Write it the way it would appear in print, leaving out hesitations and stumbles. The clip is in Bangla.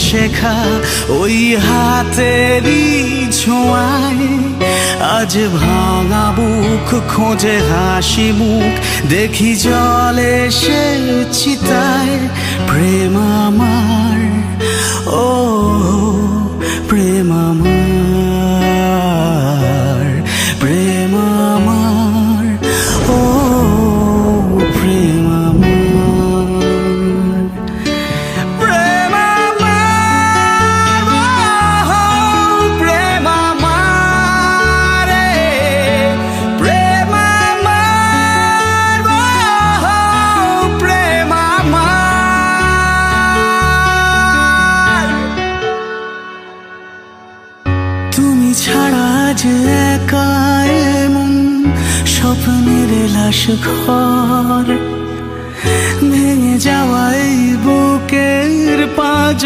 শেখা ওই হাতেরই ছোঁয়ায় আজ ভাঙা বুক খোঁজে হাসি মুখ দেখি জলে সে চিতায় প্রেম আমার ও প্রেম আমার প্রেম আমার ও প্রেম আমার প্রেম আমার প্রেম আমার প্রেম আমার প্রেম আমার তুমি ছাড়া যে একা এমন স্বপ্নের লাশ ঘর ভেঙে যাওয়া এই বুকের পাঁজর